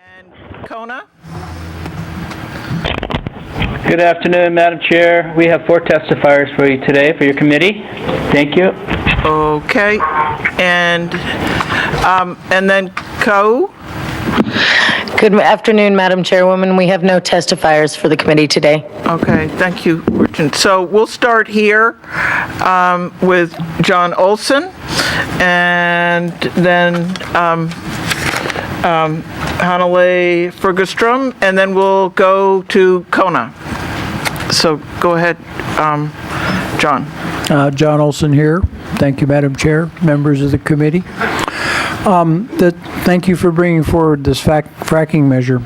And Kona? Good afternoon, Madam Chair. We have 4 testifiers for you today for your committee. Thank you. Okay. And then Ko? Good afternoon, Madam Chairwoman. We have no testifiers for the committee today. Okay, thank you, Richard. So we'll start here with Jon Olsen, and then Hanalei, Fergustrum, and then we'll go to Kona. So go ahead, Jon. Jon Olsen here. Thank you, Madam Chair, members of the committee. Thank you for bringing forward this fracking measure.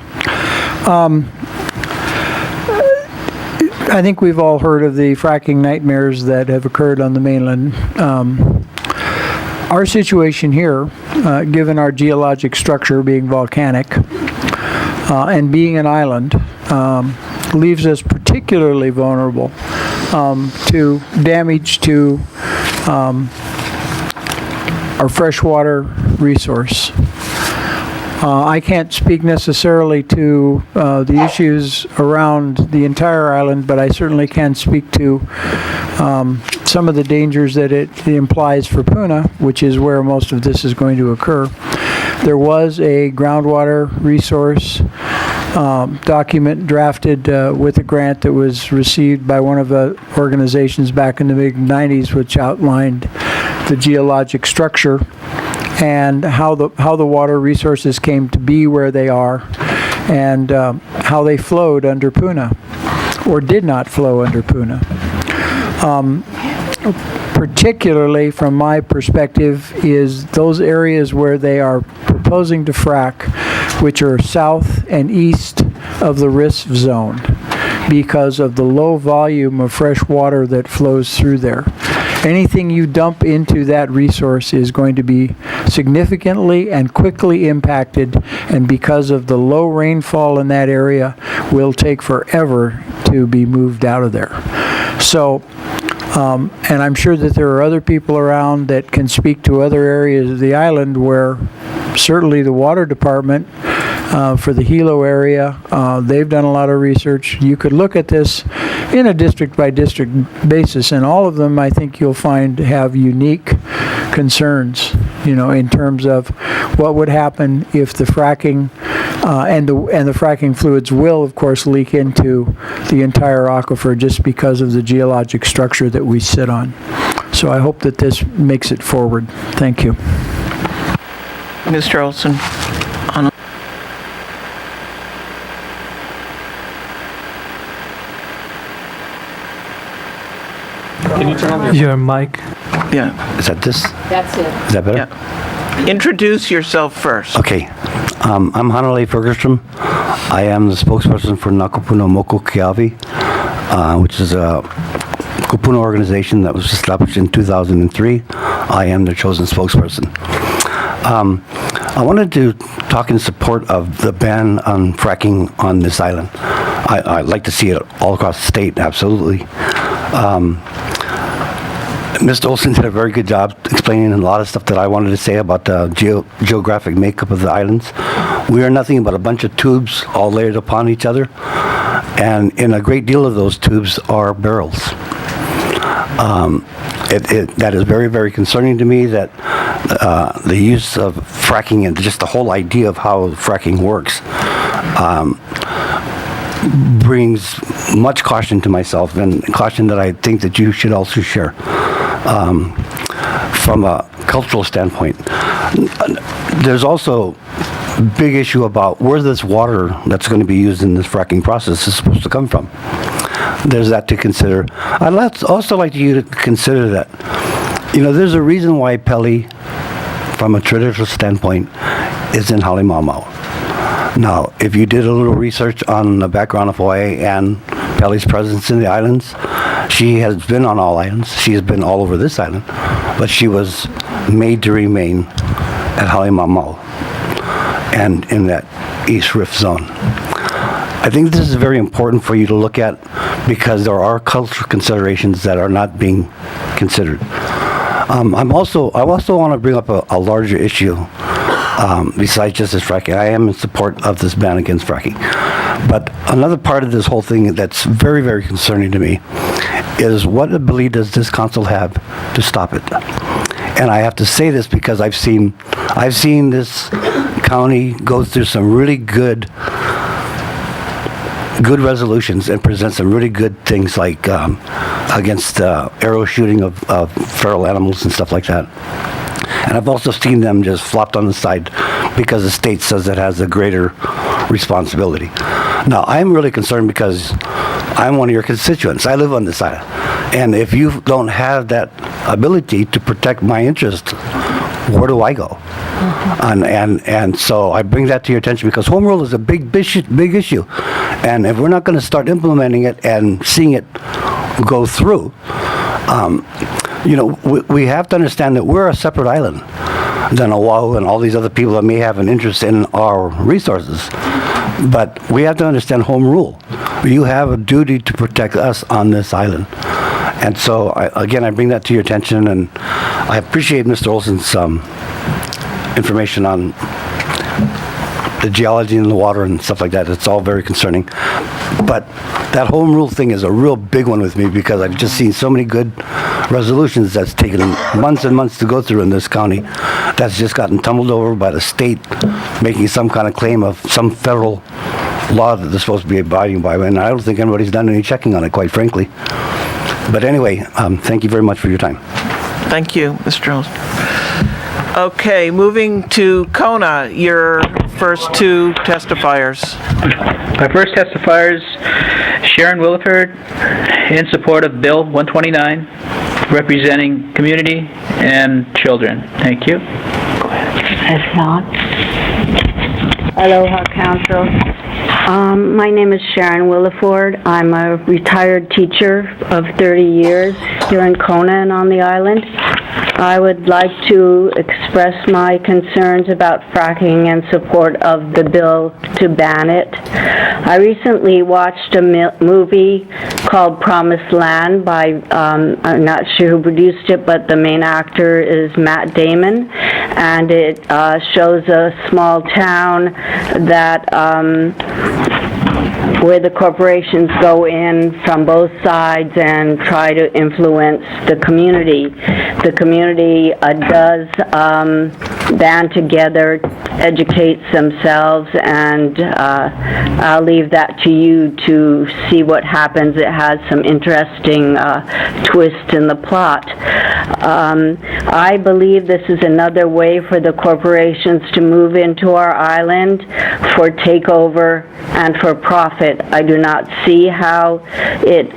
I think we've all heard of the fracking nightmares that have occurred on the mainland. Our situation here, given our geologic structure being volcanic and being an island, leaves us particularly vulnerable to damage to our freshwater resource. I can't speak necessarily to the issues around the entire island, but I certainly can speak to some of the dangers that it implies for Puna, which is where most of this is going to occur. There was a groundwater resource document drafted with a grant that was received by one of the organizations back in the mid-90s, which outlined the geologic structure and how the water resources came to be where they are, and how they flowed under Puna, or did not flow under Puna. Particularly from my perspective is those areas where they are proposing to frack, which are south and east of the risk zone, because of the low volume of fresh water that flows through there. Anything you dump into that resource is going to be significantly and quickly impacted, and because of the low rainfall in that area, will take forever to be moved out of there. So, and I'm sure that there are other people around that can speak to other areas of the island where certainly the water department for the Hilo area, they've done a lot of research. You could look at this in a district by district basis, and all of them I think you'll find have unique concerns, in terms of what would happen if the fracking and the fracking fluids will of course leak into the entire aquifer just because of the geologic structure that we sit on. So I hope that this makes it forward. Thank you. Mr. Olsen. Can you turn on your mic? Yeah. Is that this? That's it. Is that better? Yeah. Introduce yourself first. Okay. I'm Hanalei Fergustrum. I am the spokesperson for Kupuna Moku Keawe, which is a Kupuna organization that was established in 2003. I am the chosen spokesperson. I wanted to talk in support of the ban on fracking on this island. I'd like to see it all across the state, absolutely. Mr. Olsen did a very good job explaining a lot of stuff that I wanted to say about the geographic makeup of the islands. We are nothing but a bunch of tubes all layered upon each other, and in a great deal of those tubes are barrels. That is very, very concerning to me, that the use of fracking and just the whole idea of how fracking works brings much caution to myself, and caution that I think that you should also share. From a cultural standpoint, there's also a big issue about where this water that's going to be used in this fracking process is supposed to come from. There's that to consider. I'd also like you to consider that, there's a reason why Pele, from a traditional standpoint, is in Halimamau. Now, if you did a little research on the background of Hawaii and Pele's presence in the islands, she has been on all islands. She has been all over this island, but she was made to remain at Halimamau and in that East Rift zone. I think this is very important for you to look at, because there are cultural considerations that are not being considered. I also want to bring up a larger issue besides just this fracking. I am in support of this ban against fracking. But another part of this whole thing that's very, very concerning to me is what ability does this council have to stop it? And I have to say this because I've seen this county go through some really good resolutions and present some really good things like against arrow shooting of feral animals and stuff like that. And I've also seen them just flopped on the side because the state says it has a greater responsibility. Now, I'm really concerned because I'm one of your constituents. I live on this island. And if you don't have that ability to protect my interest, where do I go? And so I bring that to your attention because home rule is a big issue. And if we're not going to start implementing it and seeing it go through, we have to understand that we're a separate island than Oahu and all these other people that may have an interest in our resources. But we have to understand home rule. You have a duty to protect us on this island. And so, I bring that to your attention, and I appreciate Mr. Olsen's information on the geology in the water and stuff like that. It's all very concerning. But that home rule thing is a real big one with me because I've just seen so many good resolutions that's taken months and months to go through in this county that's just gotten tumbled over by the state making some kind of claim of some federal law that they're supposed to be abiding by. And I don't think anybody's done any checking on it, quite frankly. But anyway, thank you very much for your time. Thank you, Mr. Olsen. Okay, moving to Kona, your first two testifiers. Our first testifiers, Sharon Willeford, in support of Bill 129, representing community and children. Thank you. If not. Aloha, Council. My name is Sharon Willeford. I'm a retired teacher of 30 years here in Kona and on the island. I would like to express my concerns about fracking and support of the bill to ban it. I recently watched a movie called Promised Land by, I'm not sure who produced it, but the main actor is Matt Damon, and it shows a small town that where the corporations go in from both sides and try to influence the community. The community does band together, educates themselves, and I'll leave that to you to see what happens. It has some interesting twists in the plot. I believe this is another way for the corporations to move into our island for takeover and for profit. I do not see how it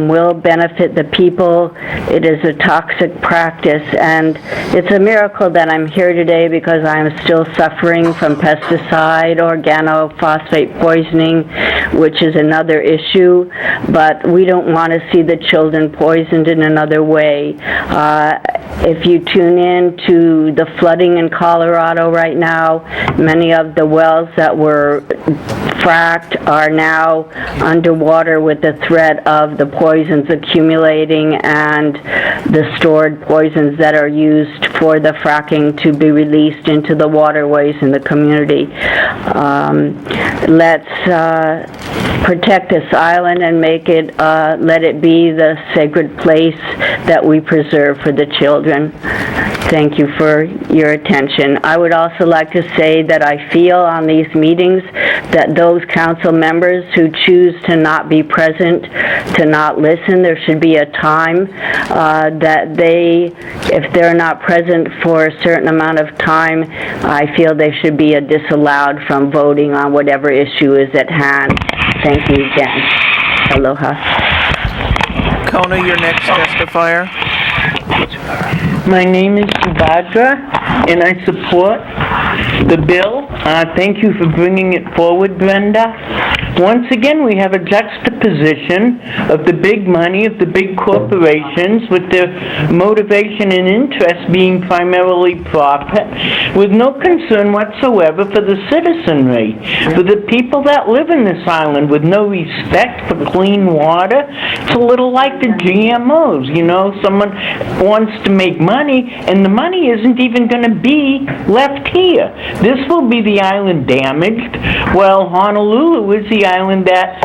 will benefit the people. It is a toxic practice, and it's a miracle that I'm here today because I'm still suffering from pesticide, organophosphate poisoning, which is another issue, but we don't want to see the children poisoned in another way. If you tune in to the flooding in Colorado right now, many of the wells that were fracked are now underwater with the threat of the poisons accumulating and the stored poisons that are used for the fracking to be released into the waterways in the community. Let's protect this island and make it, let it be the sacred place that we preserve for the children. Thank you for your attention. I would also like to say that I feel on these meetings that those council members who choose to not be present, to not listen, there should be a time that they, if they're not present for a certain amount of time, I feel they should be disallowed from voting on whatever issue is at hand. Thank you again. Aloha. Kona, your next testifier. My name is Subadra, and I support the bill. Thank you for bringing it forward, Brenda. once again, we have a juxtaposition of the big money, of the big corporations, with their motivation and interest being primarily profit, with no concern whatsoever for the citizenry, for the people that live in this island, with no respect for clean water. It's a little like the GMOs, you know, someone wants to make money, and the money isn't even going to be left here. This will be the island damaged, while Honolulu is the island that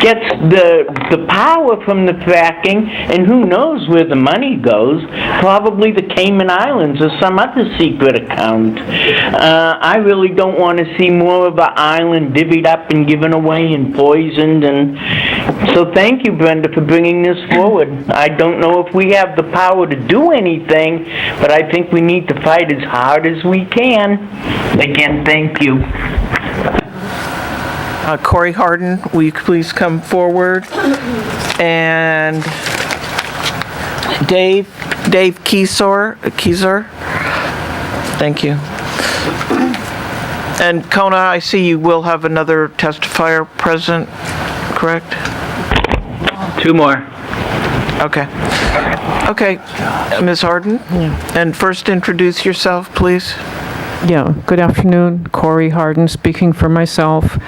gets the power from the fracking, and who knows where the money goes, probably the Cayman Islands or some other secret account. I really don't want to see more of our island divvied up and given away and poisoned, and so thank you, Brenda, for bringing this forward. I don't know if we have the power to do anything, but I think we need to fight as hard as we can. Again, thank you. Cory Harden, will you please come forward? And Dave Kisor. Thank you. And Kona, I see you will have another testifier present, correct? 2 more. Okay. Okay, Ms. Harden? And first introduce yourself, please. Yeah, good afternoon. Cory Harden speaking for myself,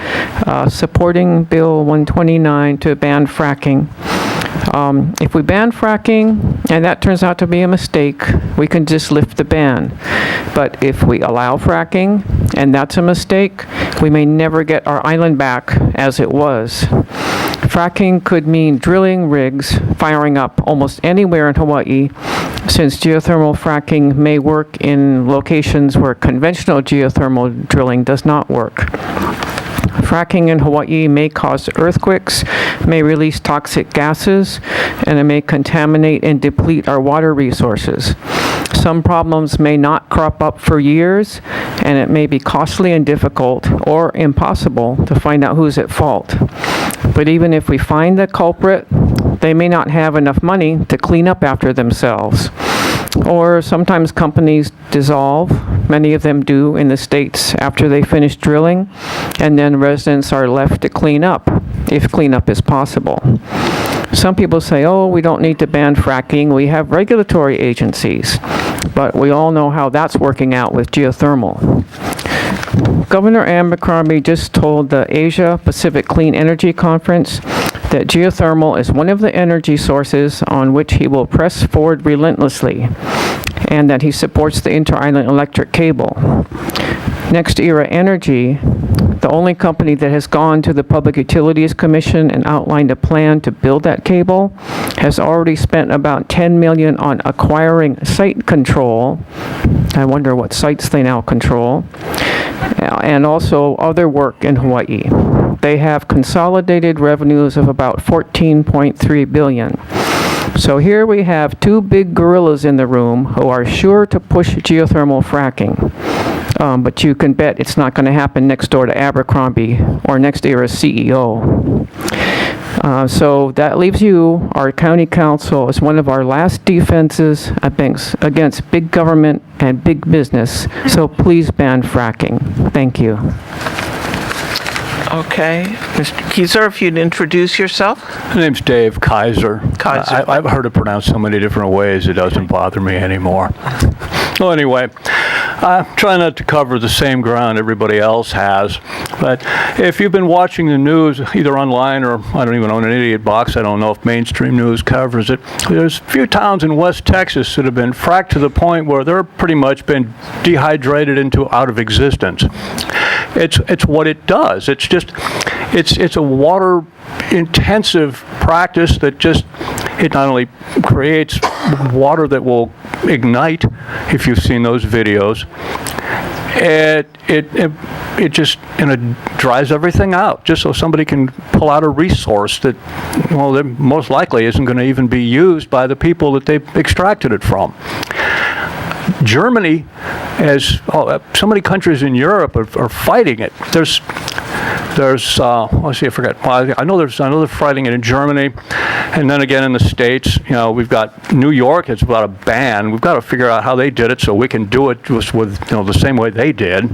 supporting Bill 129 to ban fracking. If we ban fracking, and that turns out to be a mistake, we can just lift the ban. But if we allow fracking, and that's a mistake, we may never get our island back as it was. Fracking could mean drilling rigs firing up almost anywhere in Hawaii, since geothermal fracking may work in locations where conventional geothermal drilling does not work. Fracking in Hawaii may cause earthquakes, may release toxic gases, and it may contaminate and deplete our water resources. Some problems may not crop up for years, and it may be costly and difficult or impossible to find out who's at fault. But even if we find the culprit, they may not have enough money to clean up after themselves. Or sometimes companies dissolve, many of them do in the States, after they finish drilling, and then residents are left to clean up, if cleanup is possible. Some people say, oh, we don't need to ban fracking, we have regulatory agencies. But we all know how that's working out with geothermal. Governor Abercrombie just told the Asia Pacific Clean Energy Conference that geothermal is one of the energy sources on which he will press forward relentlessly, and that he supports the inter-island electric cable. Next Era Energy, the only company that has gone to the Public Utilities Commission and outlined a plan to build that cable, has already spent about $10 million on acquiring site control. I wonder what sites they now control. And also other work in Hawaii. They have consolidated revenues of about $14.3 billion. So here we have 2 big gorillas in the room who are sure to push geothermal fracking. But you can bet it's not going to happen next door to Abercrombie or next era's CEO. So that leaves you, our county council, as one of our last defenses against big government and big business. So please ban fracking. Thank you. Okay. Mr. Kisor, if you'd introduce yourself. My name's Dave Kaiser. Kaiser. I've heard it pronounced so many different ways, it doesn't bother me anymore. Well, anyway, I try not to cover the same ground everybody else has, but if you've been watching the news, either online or I don't even own an idiot box, I don't know if mainstream news covers it, there's a few towns in West Texas that have been fracked to the point where they're pretty much been dehydrated into out of existence. It's what it does. It's just, it's a water intensive practice that just, it not only creates water that will ignite, if you've seen those videos, it just, dries everything out, just so somebody can pull out a resource that, well, that most likely isn't going to even be used by the people that they've extracted it from. Germany, as so many countries in Europe are fighting it. There's let's see, I forget. Well, I know they're fighting it in Germany, and then again in the States. You know, we've got New York. It's about a ban. We've got to figure out how they did it so we can do it with the same way they did.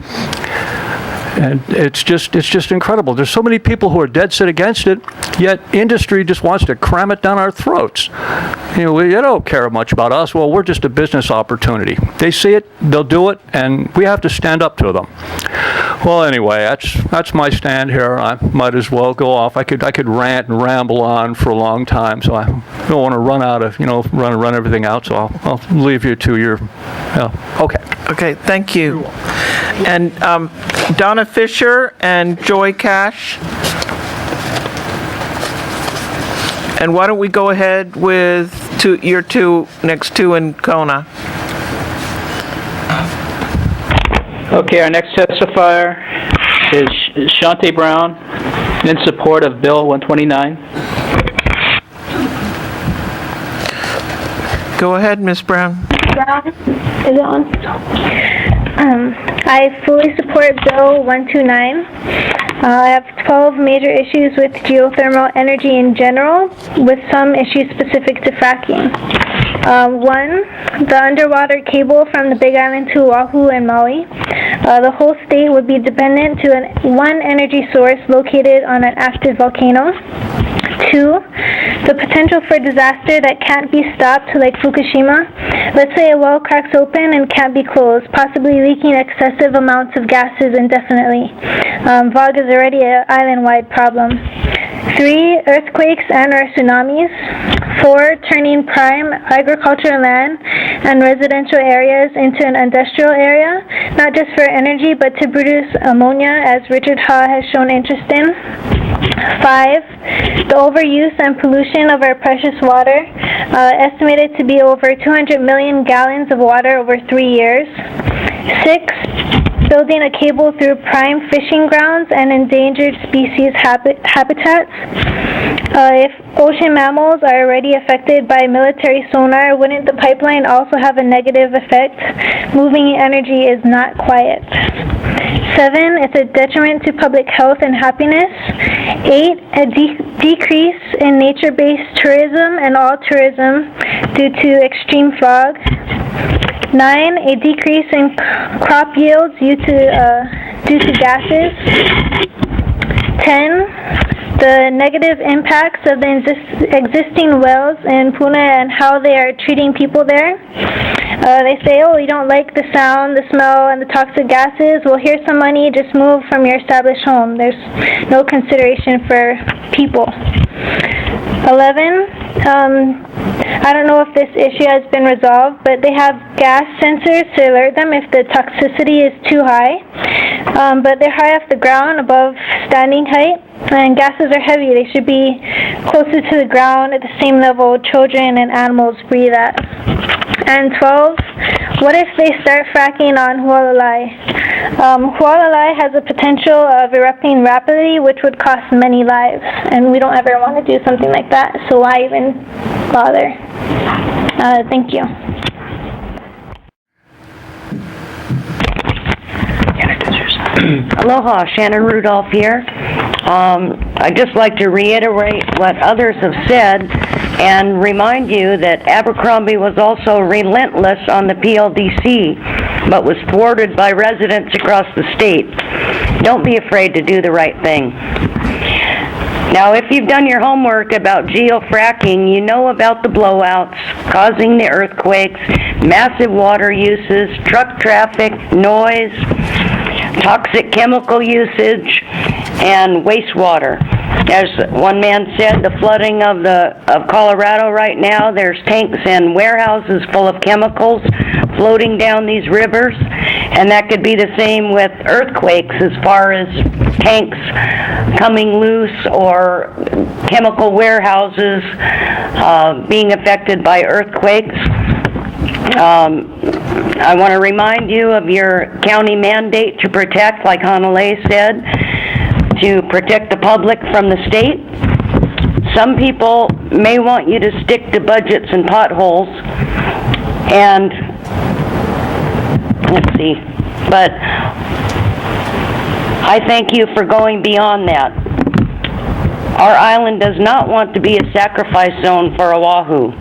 And it's just incredible. There's so many people who are dead set against it, yet industry just wants to cram it down our throats. They don't care much about us. Well, we're just a business opportunity. They see it, they'll do it, and we have to stand up to them. Well, anyway, that's my stand here. I might as well go off. I could rant and ramble on for a long time, so I don't want to run out of, run everything out, so I'll leave you to your, okay. Okay, thank you. And Donna Fisher and Joy Cash. And why don't we go ahead with your next two in Kona? Okay, our next testifier is Shantee Brown in support of Bill 129. Go ahead, Ms. Brown. Brown, is it on? I fully support Bill 129. I have 12 major issues with geothermal energy in general, with some issues specific to fracking. One, the underwater cable from the Big Island to Oahu and Maui. The whole state would be dependent to one energy source located on an active volcano. Two, the potential for disaster that can't be stopped, like Fukushima. Let's say a well cracks open and can't be closed, possibly leaking excessive amounts of gases indefinitely. VOG is already an island-wide problem. Three, earthquakes and or tsunamis. Four, turning prime agricultural land and residential areas into an industrial area, not just for energy, but to produce ammonia, as Richard Ha has shown interest in. Five, the overuse and pollution of our precious water, estimated to be over 200 million gallons of water over 3 years. Six, building a cable through prime fishing grounds and endangered species habitats. If ocean mammals are already affected by military sonar, wouldn't the pipeline also have a negative effect? Moving energy is not quiet. 7, it's a detriment to public health and happiness. 8, a decrease in nature-based tourism and all tourism due to extreme fog. 9, a decrease in crop yields due to gases. 10, the negative impacts of the existing wells in Puna and how they are treating people there. They say, oh, you don't like the sound, the smell, and the toxic gases. Well, here's some money, just move from your established home. There's no consideration for people. 11, I don't know if this issue has been resolved, but they have gas sensors to alert them if the toxicity is too high. But they're high off the ground, above standing height, and gases are heavy. They should be closer to the ground at the same level children and animals breathe at. And 12, what if they start fracking on Hualalai? Hualalai has a potential of erupting rapidly, which would cost many lives, and we don't ever want to do something like that, so why even bother? Thank you. Aloha, Shannon Rudolph here. I'd just like to reiterate what others have said and remind you that Abercrombie was also relentless on the PLDC, but was thwarted by residents across the state. Don't be afraid to do the right thing. Now, if you've done your homework about geofracking, you know about the blowouts causing the earthquakes, massive water uses, truck traffic, noise, toxic chemical usage, and wastewater. As one man said, the flooding of Colorado right now, there's tanks and warehouses full of chemicals floating down these rivers, and that could be the same with earthquakes as far as tanks coming loose or chemical warehouses being affected by earthquakes. I want to remind you of your county mandate to protect, like Hanalei said, to protect the public from the state. Some people may want you to stick to budgets and potholes, and let's see, but I thank you for going beyond that. Our island does not want to be a sacrifice zone for Oahu.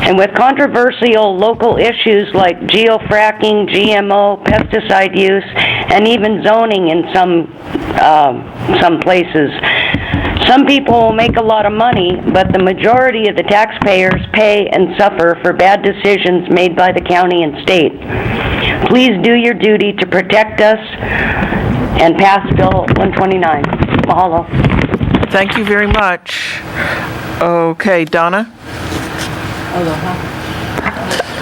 And with controversial local issues like geofracking, GMO, pesticide use, and even zoning in some places. Some people will make a lot of money, but the majority of the taxpayers pay and suffer for bad decisions made by the county and state. Please do your duty to protect us and pass Bill 129. Mahalo. Thank you very much. Okay, Donna?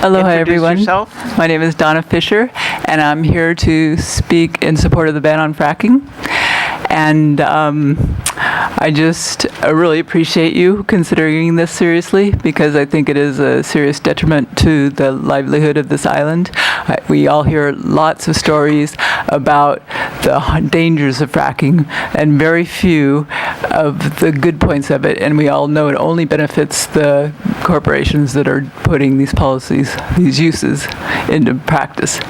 Aloha, Introduce everyone. yourself. My name is Donna Fisher, and I'm here to speak in support of the ban on fracking. And I just really appreciate you considering this seriously, because I think it is a serious detriment to the livelihood of this island. We all hear lots of stories about the dangers of fracking and very few of the good points of it, and we all know it only benefits the corporations that are putting these policies, these uses into practice.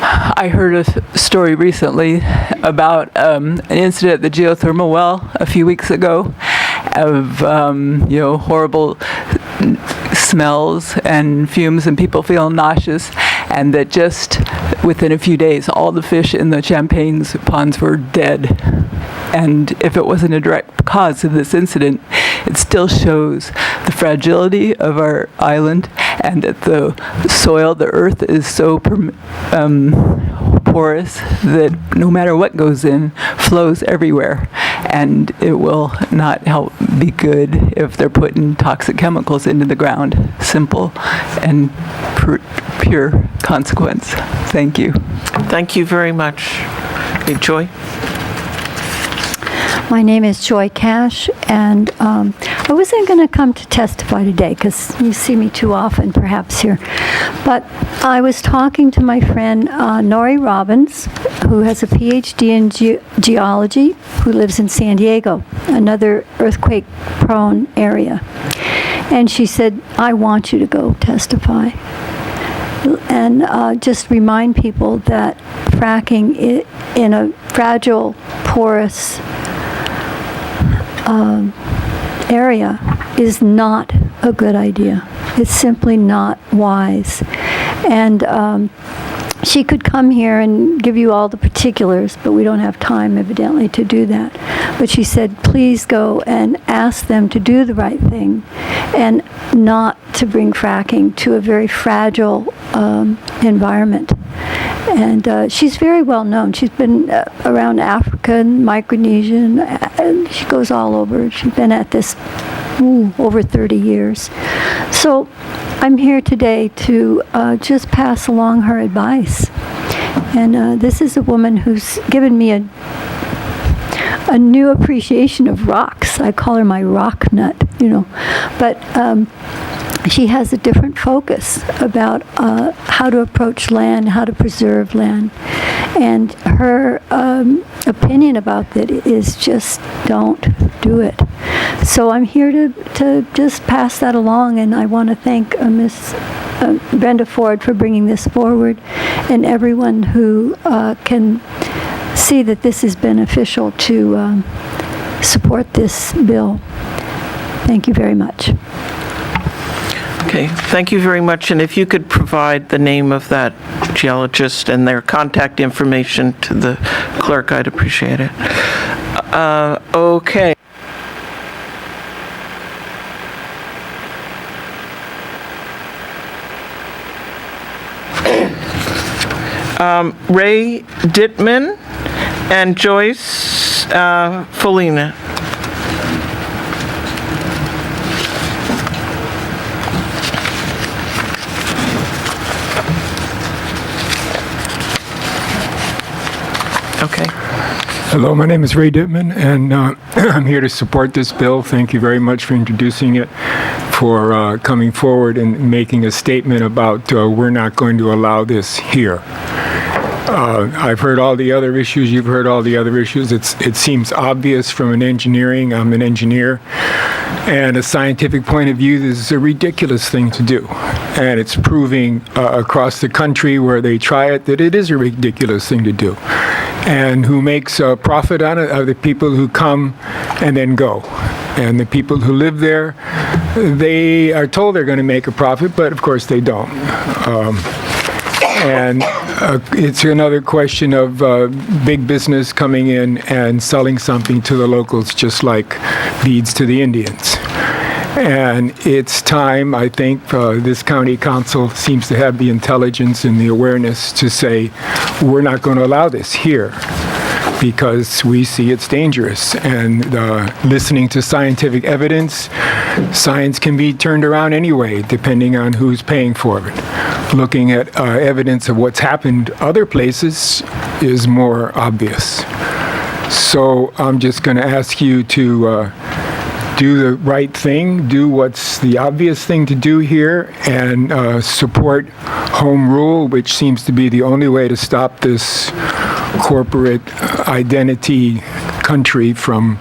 I heard a story recently about an incident at the geothermal well a few weeks ago of horrible smells and fumes and people feeling nauseous, and that just within a few days all the fish in the Champagne ponds were dead. And if it wasn't a direct cause of this incident, it still shows the fragility of our island, and that the soil, the earth, is so porous that no matter what goes in, flows everywhere. And it will not help be good if they're putting toxic chemicals into the ground. Simple and pure consequence. Thank you. Thank you very much. Okay, Joy? My name is Joy Cash, and I wasn't going to come to testify today because you see me too often perhaps here. But I was talking to my friend Nori Robbins, who has a PhD in geology, who lives in San Diego, another earthquake-prone area. And she said, I want you to go testify. And just remind people that fracking in a fragile, porous area is not a good idea. It's simply not wise. And she could come here and give you all the particulars, but we don't have time, evidently, to do that. But she said, please go and ask them to do the right thing and not to bring fracking to a very fragile environment. And she's very well known. She's been around Africa and Micronesia, and she goes all over. She's been at this over 30 years. So I'm here today to just pass along her advice. And this is a woman who's given me a new appreciation of rocks. I call her my rock nut, But she has a different focus about how to approach land, how to preserve land. And her opinion about that is just don't do it. So I'm here to just pass that along, and I want to thank Miss Brenda Ford for bringing this forward, and everyone who can see that this is beneficial to support this bill. Thank you very much. Okay, thank you very much. And if you could provide the name of that geologist and their contact information to the clerk, I'd appreciate it. Okay. Ray Dittman and Joyce Folena. Okay. Hello, my name is Ray Dittman, and I'm here to support this bill. Thank you very much for introducing it, for coming forward and making a statement about we're not going to allow this here. I've heard all the other issues. You've heard all the other issues. It seems obvious from an engineering. I'm an engineer. And a scientific point of view, this is a ridiculous thing to do. And it's proving across the country where they try it that it is a ridiculous thing to do. And who makes a profit on it are the people who come and then go. And the people who live there, they are told they're going to make a profit, but of course they don't. And it's another question of big business coming in and selling something to the locals, just like beads to the Indians. And it's time, I think, this county council seems to have the intelligence and the awareness to say, we're not going to allow this here, because we see it's dangerous. And listening to scientific evidence, science can be turned around anyway, depending on who's paying for it. Looking at evidence of what's happened other places is more obvious. So I'm just going to ask you to do the right thing, do what's the obvious thing to do here, and support home rule, which seems to be the only way to stop this corporate identity country from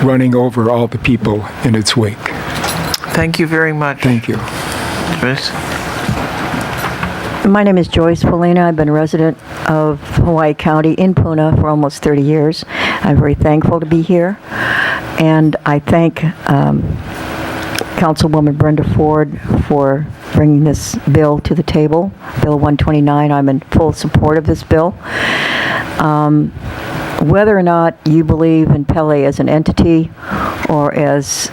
running over all the people in its wake. Thank you very much. Thank you. Joyce? My name is Joyce Folena. I've been a resident of Hawaii County in Puna for almost 30 years. I'm very thankful to be here. And I thank Councilwoman Brenda Ford for bringing this bill to the table, Bill 129. I'm in full support of this bill. Whether or not you believe in Pele as an entity or as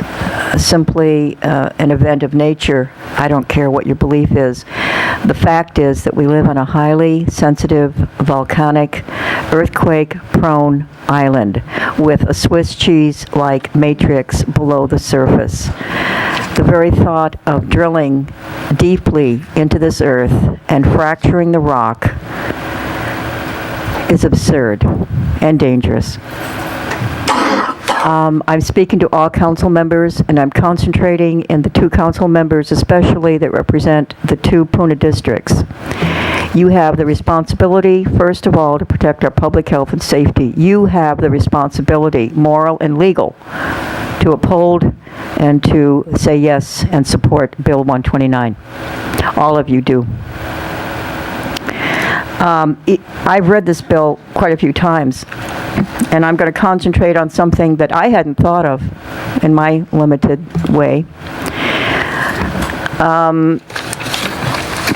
simply an event of nature, I don't care what your belief is. The fact is that we live on a highly sensitive, volcanic, earthquake-prone island with a Swiss cheese-like matrix below the surface. The very thought of drilling deeply into this earth and fracturing the rock is absurd and dangerous. I'm speaking to all council members, and I'm concentrating in the two council members especially that represent the two Puna districts. You have the responsibility, first of all, to protect our public health and safety. You have the responsibility, moral and legal, to uphold and to say yes and support Bill 129. All of you do. I've read this bill quite a few times, and I'm going to concentrate on something that I hadn't thought of in my limited way.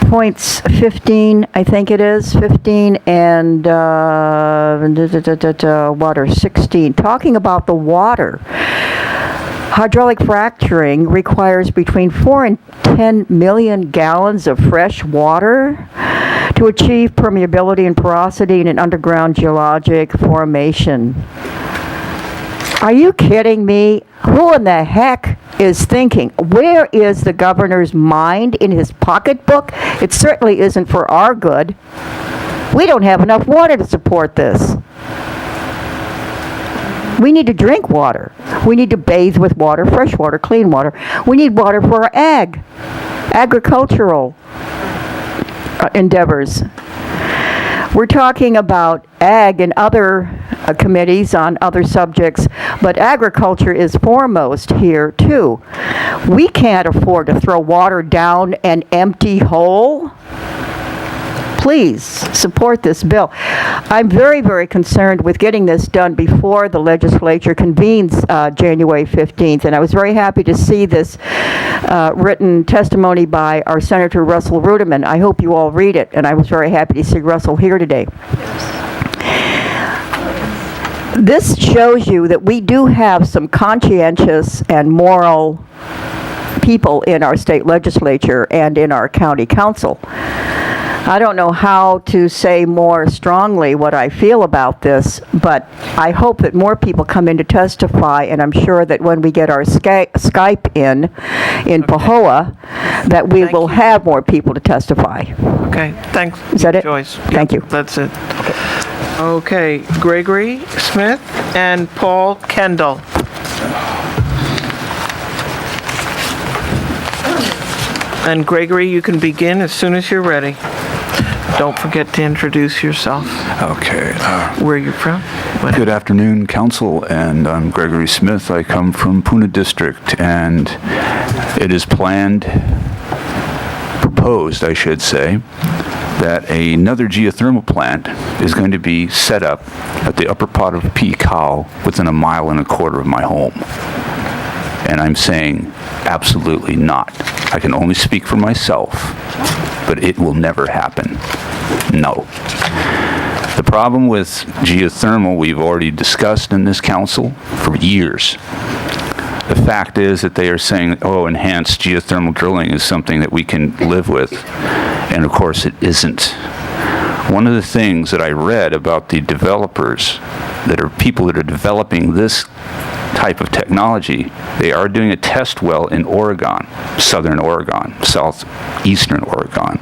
Points 15, I think it is, 15 and water 16, talking about the water. Hydraulic fracturing requires between 4 and 10 million gallons of fresh water to achieve permeability and porosity in an underground geologic formation. Are you kidding me? Who in the heck is thinking? Where is the governor's mind in his pocketbook? It certainly isn't for our good. We don't have enough water to support this. We need to drink water. We need to bathe with water, fresh water, clean water. We need water for our agricultural endeavors. We're talking about ag and other committees on other subjects, but agriculture is foremost here too. We can't afford to throw water down an empty hole. Please support this bill. I'm very, very concerned with getting this done before the legislature convenes January 15th, and I was very happy to see this written testimony by our Senator Russell Ruderman. I hope you all read it, and I was very happy to see Russell here today. This shows you that we do have some conscientious and moral people in our state legislature and in our county council. I don't know how to say more strongly what I feel about this, but I hope that more people come in to testify, and I'm sure that when we get our Skype in Pahoa, that we will have more people to testify. Okay, thanks. Is that it? Joyce. Thank you. That's it. Okay, Gregory Smith and Paul Kendall. And Gregory, you can begin as soon as you're ready. Don't forget to introduce yourself. Okay. Where you're from. Good afternoon, Council, and I'm Gregory Smith. I come from Puna District, and it is proposed, I should say, that another geothermal plant is going to be set up at the upper part of Kuykendahl within 1.25 miles of my home. And I'm saying absolutely not. I can only speak for myself, but it will never happen. No. The problem with geothermal we've already discussed in this council for years. The fact is that they are saying, oh, enhanced geothermal drilling is something that we can live with, and of course it isn't. One of the things that I read about the developers, that are people that are developing this type of technology, they are doing a test well in Oregon, southern Oregon, southeastern Oregon.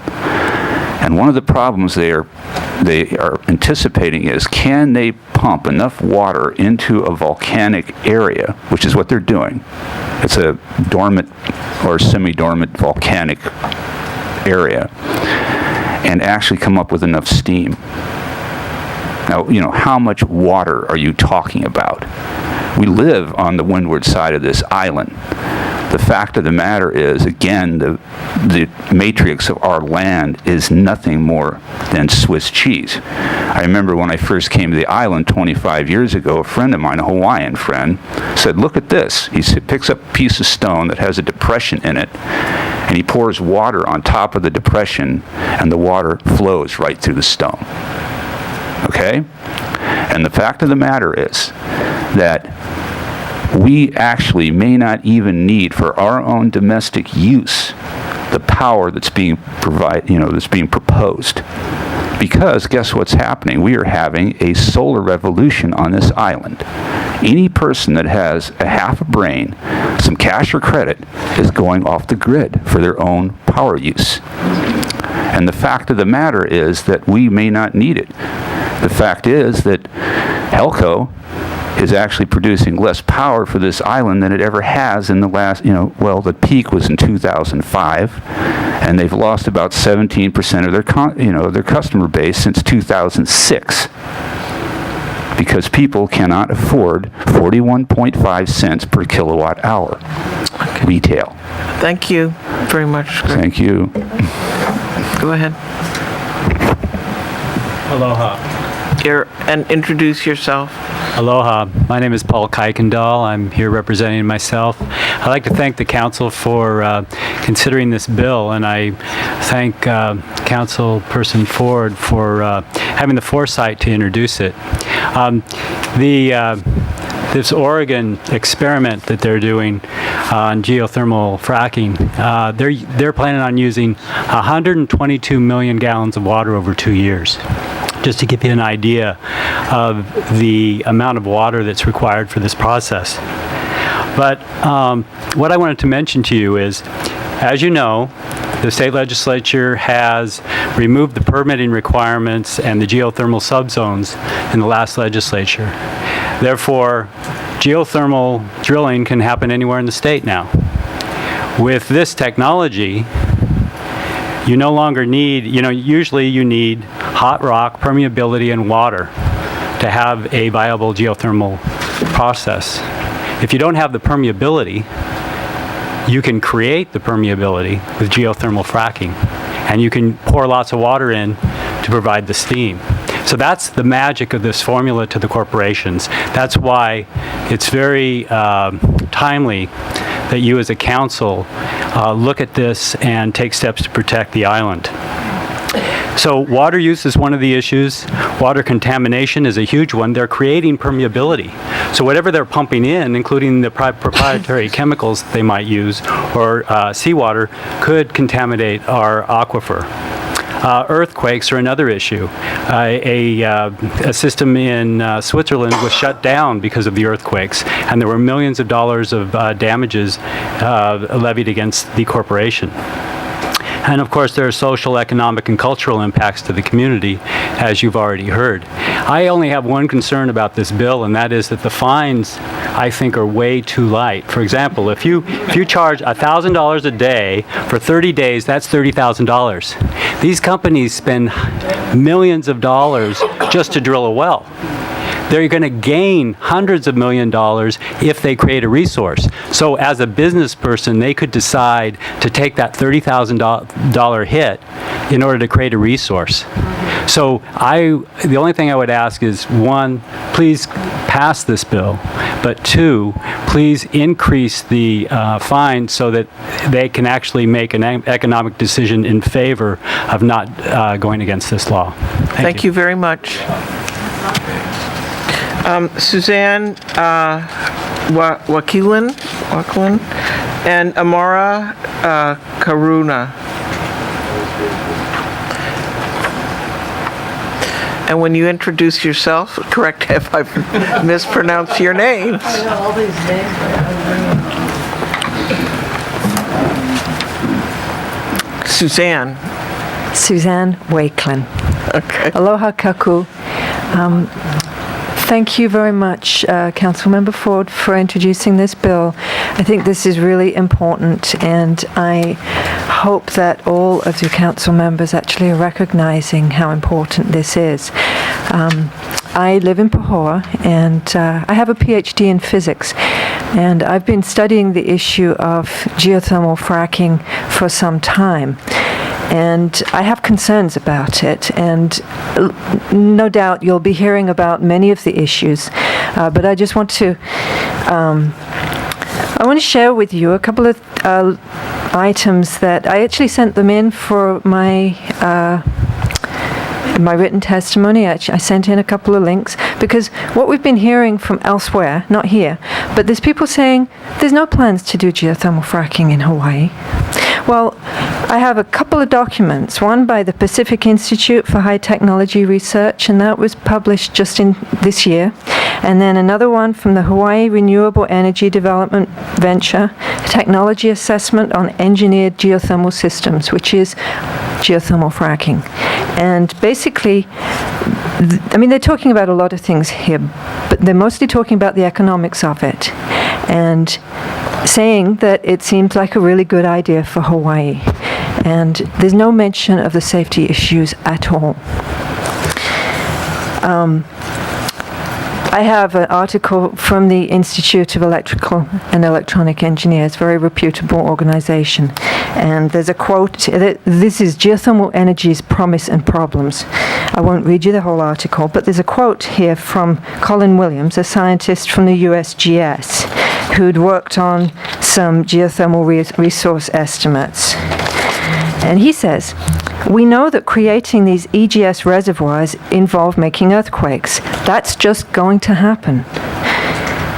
And one of the problems they are anticipating is, can they pump enough water into a volcanic area, which is what they're doing. It's a dormant or semi-dormant volcanic area, and actually come up with enough steam. Now, you know, how much water are you talking about? We live on the windward side of this island. The fact of the matter is, again, the matrix of our land is nothing more than Swiss cheese. I remember when I first came to the island 25 years ago, a friend of mine, a Hawaiian friend, said, look at this. He picks up a piece of stone that has a depression in it, and he pours water on top of the depression, and the water flows right through the stone. Okay? And the fact of the matter is that we actually may not even need, for our own domestic use, the power that's being that's being proposed. Because guess what's happening? We are having a solar revolution on this island. Any person that has a half a brain, some cash or credit, is going off the grid for their own power use. And the fact of the matter is that we may not need it. The fact is that Helco is actually producing less power for this island than it ever has in the last, the peak was in 2005, and they've lost about 17% of their customer base since 2006, because people cannot afford 41.5 cents per kilowatt hour retail. Thank you very much, Greg. Thank you. Go ahead. Aloha. And introduce yourself. Aloha. My name is Paul Kuykendahl. I'm here representing myself. I'd like to thank the council for considering this bill, and I thank Councilperson Ford for having the foresight to introduce it. This Oregon experiment that they're doing on geothermal fracking, they're planning on using 122 million gallons of water over 2 years. Just to give you an idea of the amount of water that's required for this process. But what I wanted to mention to you is, as you know, the state legislature has removed the permitting requirements and the geothermal subzones in the last legislature. Therefore, geothermal drilling can happen anywhere in the state now. With this technology, you no longer need, usually you need hot rock, permeability, and water to have a viable geothermal process. If you don't have the permeability, you can create the permeability with geothermal fracking, and you can pour lots of water in to provide the steam. So that's the magic of this formula to the corporations. That's why it's very timely that you as a council look at this and take steps to protect the island. So water use is one of the issues. Water contamination is a huge one. They're creating permeability. So whatever they're pumping in, including the proprietary chemicals they might use, or seawater, could contaminate our aquifer. Earthquakes are another issue. A system in Switzerland was shut down because of the earthquakes, and there were millions of dollars of damages levied against the corporation. And of course, there are social, economic, and cultural impacts to the community, as you've already heard. I only have one concern about this bill, and that is that the fines, I think, are way too light. For example, if you charge $1,000 a day for 30 days, that's $30,000. These companies spend millions of dollars just to drill a well. They're going to gain hundreds of million dollars if they create a resource. So as a business person, they could decide to take that $30,000 hit in order to create a resource. So the only thing I would ask is, one, please pass this bill, but two, please increase the fine so that they can actually make an economic decision in favor of not going against this law. Thank you very much. Suzanne Wakelin and Amara Karuna. And when you introduce yourself, correct if I've mispronounced your names. Suzanne. Suzanne Wakelin. Okay. Aloha kaku. Thank you very much, Councilmember Ford, for introducing this bill. I think this is really important, and I hope that all of you council members actually are recognizing how important this is. I live in Pahoa, and I have a PhD in physics, and I've been studying the issue of geothermal fracking for some time. And I have concerns about it, and no doubt you'll be hearing about many of the issues, but I just want to share with you a couple of items that I actually sent them in for my written testimony. I sent in a couple of links, because what we've been hearing from elsewhere, not here, but there's people saying there's no plans to do geothermal fracking in Hawaii. Well, I have a couple of documents, one by the Pacific Institute for High Technology Research, and that was published just in this year, and then another one from the Hawaii Renewable Energy Development Venture, Technology Assessment on Engineered Geothermal Systems, which is geothermal fracking. And basically, they're talking about a lot of things here, but they're mostly talking about the economics of it, and saying that it seems like a really good idea for Hawaii. And there's no mention of the safety issues at all. I have an article from the Institute of Electrical and Electronic Engineers, very reputable organization. And there's a quote, this is Geothermal Energy's Promise and Problems. I won't read you the whole article, but there's a quote here from Colin Williams, a scientist from the USGS, who'd worked on some geothermal resource estimates. And he says, we know that creating these EGS reservoirs involve making earthquakes. That's just going to happen.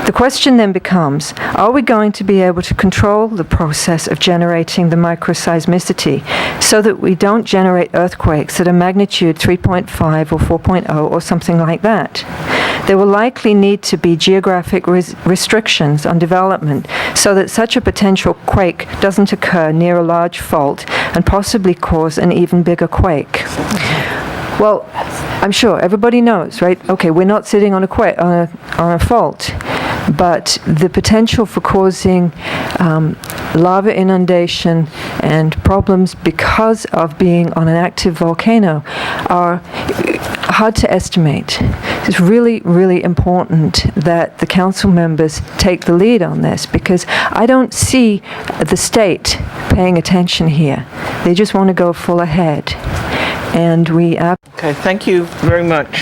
The question then becomes, are we going to be able to control the process of generating the microseismicity so that we don't generate earthquakes at a magnitude 3.5 or 4.0 or something like that? There will likely need to be geographic restrictions on development so that such a potential quake doesn't occur near a large fault and possibly cause an even bigger quake. Well, I'm sure everybody knows, right? Okay, we're not sitting on a fault, but the potential for causing lava inundation and problems because of being on an active volcano are hard to estimate. It's really, really important that the council members take the lead on this, because I don't see the state paying attention here. They just want to go full ahead. And we... Okay, thank you very much.